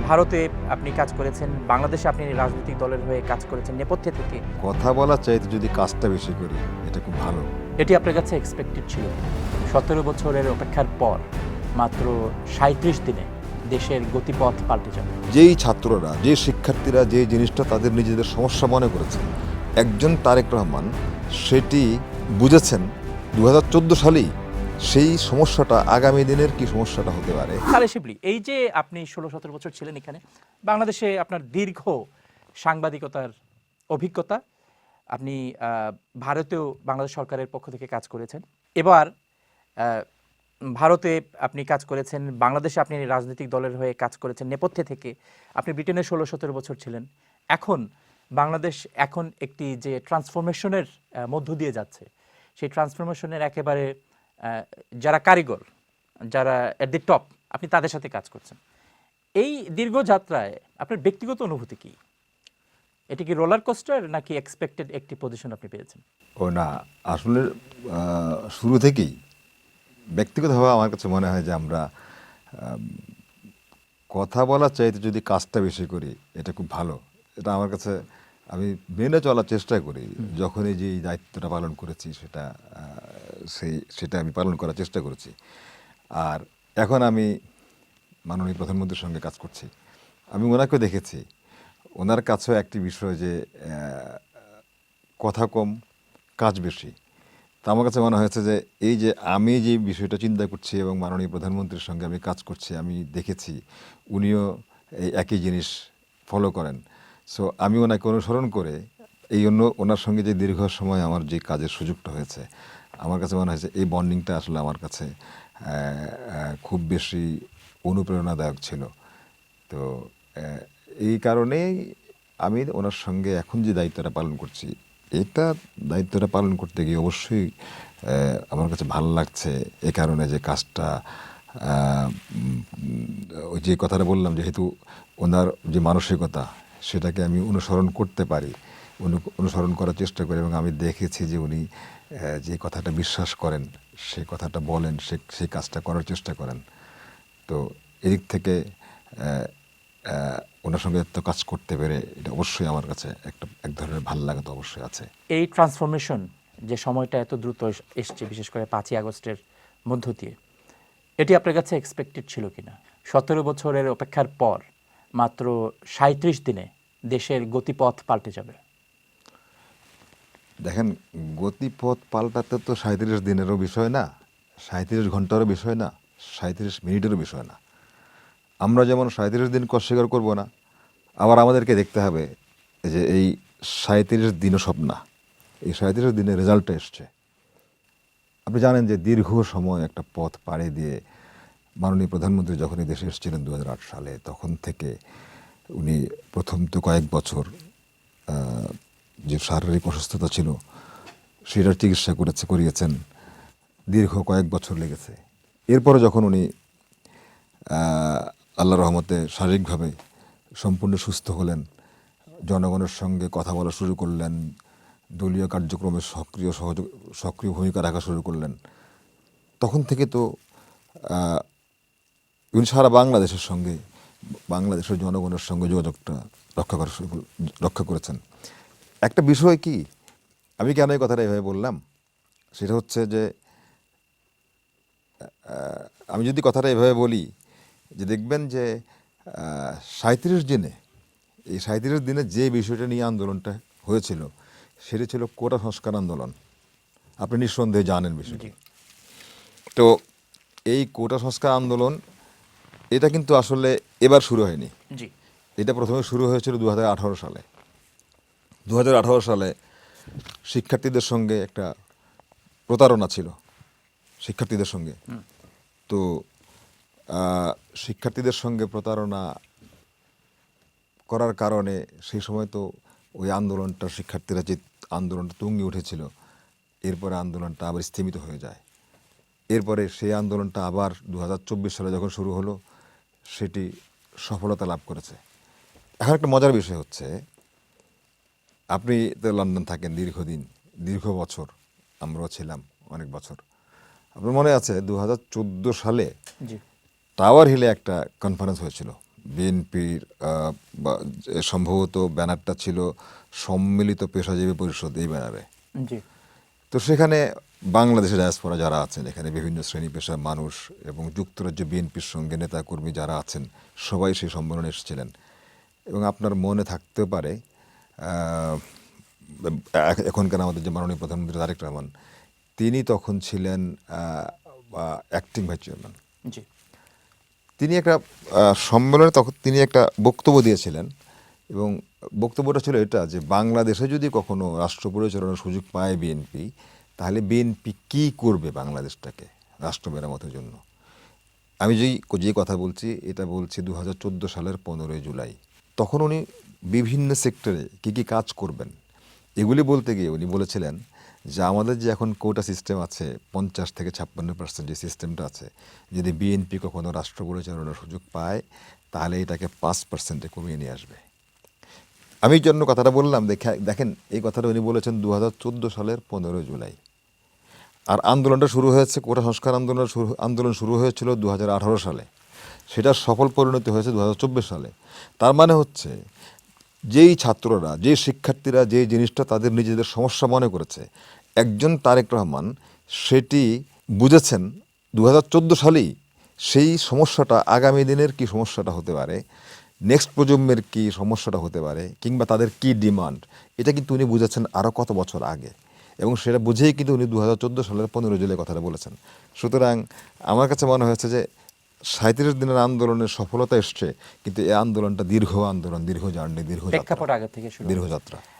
ভারতে আপনি কাজ করেছেন, বাংলাদেশে আপনি রাজনৈতিক দলের হয়ে কাজ করেছেন নেপথ্যে থেকে। কথা বলার চাইতে যদি কাজটা বেশি করি এটা খুব ভালো। এটি আপনার কাছে এক্সপেক্টেড ছিল? ১৭ বছরের অপেক্ষার পর মাত্র ৩৭ দিনে দেশের গতিপথ পাল্টে যাবে। যেই ছাত্ররা, যে শিক্ষার্থীরা যে জিনিসটা তাদের নিজেদের সমস্যা মনে করেছে, একজন তারেক রহমান সেটি বুঝেছেন ২০১৪ সালেই। সেই সমস্যাটা আগামী দিনের কি সমস্যাটা হতে পারে। খালেদ শিবলি, এই যে আপনি ১৬-১৭ বছর ছিলেন এখানে, বাংলাদেশে আপনার দীর্ঘ সাংবাদিকতার অভিজ্ঞতা, আপনি ভারতেও বাংলাদেশ সরকারের পক্ষ থেকে কাজ করেছেন। এবার আহ, ভারতে আপনি কাজ করেছেন, বাংলাদেশে আপনি রাজনৈতিক দলের হয়ে কাজ করেছেন নেপথ্যে থেকে। আপনি ব্রিটেনে ১৬-১৭ বছর ছিলেন। এখন বাংলাদেশ একটি যে ট্রান্সফরমেশনের মধ্য দিয়ে যাচ্ছে, সেই ট্রান্সফরমেশনের একেবারে যারা কারিগর, যারা এট দি টপ, আপনি তাদের সাথে কাজ করছেন। এই দীর্ঘ যাত্রায় আপনার ব্যক্তিগত অনুভূতি কি? এটি কি রোলার কোস্টার নাকি এক্সপেক্টেড একটি পজিশন আপনি পেয়েছেন? ও না, আসলে শুরু থেকেই ব্যক্তিগতভাবে আমার কাছে মনে হয় যে আমরা কথা বলার চাইতে যদি কাজটা বেশি করি এটা খুব ভালো। এটা আমার কাছে, আমি মেনে চলার চেষ্টা করি। যখনই যে দায়িত্বটা পালন করেছি সেটা আমি পালন করার চেষ্টা করেছি। আর এখন আমি মাননীয় প্রধানমন্ত্রীর সঙ্গে কাজ করছি। আমি ওনাকেও দেখেছি, ওনার কাছেও একটি বিষয় যে কথা কম কাজ বেশি। তা আমার কাছে মনে হয়েছে যে এই যে আমি যে বিষয়টা চিন্তা করছি এবং মাননীয় প্রধানমন্ত্রীর সঙ্গে আমি কাজ করছি, আমি দেখেছি উনিও এই একই জিনিস ফলো করেন। সো আমি ওনাকে অনুসরণ করে এই জন্য ওনার সঙ্গে যে দীর্ঘ সময় আমার যে কাজের সুযোগটা হয়েছে, আমার কাছে মনে হয়েছে এই বন্ডিংটা আসলে আমার কাছে খুব বেশি অনুপ্রেরণাদায়ক ছিল। তো এই কারণেই আমি ওনার সঙ্গে এখন যে দায়িত্বটা পালন করছি, এটা দায়িত্বটা পালন করতে গিয়ে অবশ্যই আমার কাছে ভালো লাগছে। এ কারণে যে কাজটা, ওই যে কথাটা বললাম, যেহেতু ওনার যে মানসিকতা সেটাকে আমি অনুসরণ করতে পারি, অনুসরণ করার চেষ্টা করি এবং আমি দেখেছি যে উনি যে কথাটা বিশ্বাস করেন, সেই কথাটা বলেন, সেই কাজটা করার চেষ্টা করেন। তো এদিক থেকে ওনার সঙ্গে এত কাজ করতে পেরে এটা অবশ্যই আমার কাছে এক ধরনের ভালো লাগা তো অবশ্যই আছে। এই ট্রান্সফরমেশন যে সময়টা এত দ্রুত এসছে, বিশেষ করে ৫ই আগস্টের মধ্য দিয়ে, এটি আপনার কাছে এক্সপেক্টেড ছিল কিনা? ১৭ বছরের অপেক্ষার পর মাত্র ৩৭ দিনে দেশের গতিপথ পাল্টে যাবে। দেখেন, গতিপথ পাল্টাতে তো ৩৭ দিনেরও বিষয় না, ৩৭ ঘন্টারও বিষয় না, ৩৭ মিনিটেরও বিষয় না। আমরা যেমন ৩৭ দিন কষ্ট স্বীকার করবো না, আবার আমাদেরকে দেখতে হবে যে এই ৩৭ দিনও সব না, এই ৩৭ দিনের রেজাল্টটা এসছে। আপনি জানেন যে দীর্ঘ সময় একটা পথ পাড়ি দিয়ে মাননীয় প্রধানমন্ত্রী যখন এই দেশে এসেছিলেন ২০০৮ সালে, তখন থেকে উনি প্রথম তো কয়েক বছর যে শারীরিক অসুস্থতা ছিল সেটার চিকিৎসা করিয়েছেন, দীর্ঘ কয়েক বছর লেগেছে। এরপরে যখন উনি আল্লাহর রহমতে শারীরিকভাবে সম্পূর্ণ সুস্থ হলেন, জনগণের সঙ্গে কথা বলা শুরু করলেন, দলীয় কার্যক্রমে সক্রিয় ভূমিকা রাখা শুরু করলেন, তখন থেকে তো উনি সারা বাংলাদেশের জনগণের সঙ্গে যোগাযোগটা রক্ষা করেছেন। একটা বিষয় কি, আমি কেন এই কথাটা এভাবে বললাম, সেটা হচ্ছে যে আমি যদি কথাটা এভাবে বলি যে দেখবেন যে ৩৭ দিনে, এই ৩৭ দিনে যে বিষয়টা নিয়ে আন্দোলনটা হয়েছিল সেটা ছিল কোটা সংস্কার আন্দোলন। আপনি নিঃসন্দেহে জানেন বিষয়টি। তো এই কোটা সংস্কার আন্দোলন এটা কিন্তু আসলে এবার শুরু হয়নি। জি, এটা প্রথমে শুরু হয়েছিল ২০১৮ সালে। ২০১৮ সালে শিক্ষার্থীদের সঙ্গে একটা প্রতারণা ছিল, শিক্ষার্থীদের সঙ্গে। তো শিক্ষার্থীদের সঙ্গে প্রতারণা করার কারণে সেই সময় তো ওই আন্দোলনটা, শিক্ষার্থীরা যে আন্দোলনটা তুঙ্গে উঠেছিল, এরপরে আন্দোলনটা আবার স্থিমিত হয়ে যায়। এরপরে সেই আন্দোলনটা আবার ২০২৪ সালে যখন শুরু হলো, সেটি সফলতা লাভ করেছে। এখন একটা মজার বিষয় হচ্ছে, আপনি তো লন্ডন থাকেন দীর্ঘ বছর, আমরাও ছিলাম অনেক বছর। আপনার মনে আছে ২০১৪ সালে জি, টাওয়ার হিলে একটা কনফারেন্স হয়েছিল বিএনপির সম্ভবত ব্যানারটা ছিল সম্মিলিত পেশাজীবী পরিষদ, এই ব্যানারে। জি তো সেখানে বাংলাদেশের ডায়াসপোরা যারা আছেন, এখানে বিভিন্ন শ্রেণী পেশার মানুষ এবং যুক্তরাজ্য বিএনপির সঙ্গে নেতাকর্মী যারা আছেন সবাই সেই সম্মেলনে এসেছিলেন। এবং আপনার মনে থাকতে পারে এখনকার আমাদের যে মাননীয় প্রধানমন্ত্রী তারেক রহমান, তিনি তখন ছিলেন অ্যাক্টিং ভাইস চেয়ারম্যান। জি তিনি একটা সম্মেলনে তখন তিনি একটা বক্তব্য দিয়েছিলেন এবং বক্তব্যটা ছিল এটা যে বাংলাদেশে যদি কখনো রাষ্ট্র পরিচালনার সুযোগ পায় বিএনপি, তাহলে বিএনপি কী করবে বাংলাদেশটাকে রাষ্ট্র মেরামতের জন্য। আমি যে কথা বলছি এটা বলছি 2014 সালের 15ই জুলাই। তখন উনি বিভিন্ন সেক্টরে কী কী কাজ করবেন এগুলি বলতে গিয়ে উনি বলেছিলেন যে আমাদের যে এখন কোটা সিস্টেম আছে 50 থেকে 56% যে সিস্টেমটা আছে, যদি বিএনপি কখনো রাষ্ট্র পরিচালনার সুযোগ পায় তাহলে এটাকে 5%-এ কমিয়ে নিয়ে আসবে। আমি এই জন্য কথাটা বললাম, দেখেন এই কথাটা উনি বলেছেন 2014 সালের 15 জুলাই। আর আন্দোলনটা শুরু হয়েছে, কোটা সংস্কার আন্দোলন শুরু হয়েছিল 2018 সালে, সেটার সফল পরিণতি হয়েছে 2024 সালে। তার মানে হচ্ছে যেই ছাত্ররা, যে শিক্ষার্থীরা যে জিনিসটা তাদের নিজেদের সমস্যা মনে করেছে, একজন তারেক রহমান সেটি বুঝেছেন 2014 সালেই। সেই সমস্যাটা আগামী দিনের কি সমস্যাটা হতে পারে, নেক্সট প্রজন্মের কি সমস্যাটা হতে পারে, কিংবা তাদের কি ডিমান্ড, এটা কিন্তু উনি বুঝেছেন আরও কত বছর আগে। এবং সেটা বুঝেই কিন্তু উনি 2014 সালের 15 জুলাই কথাটা বলেছেন। সুতরাং আমার কাছে মনে হয়েছে যে 37 দিনের আন্দোলনের সফলতা এসছে, কিন্তু এই আন্দোলনটা দীর্ঘ আন্দোলন, দীর্ঘ জার্নি, প্রেক্ষাপট আগে থেকে শুরু দীর্ঘ যাত্রা।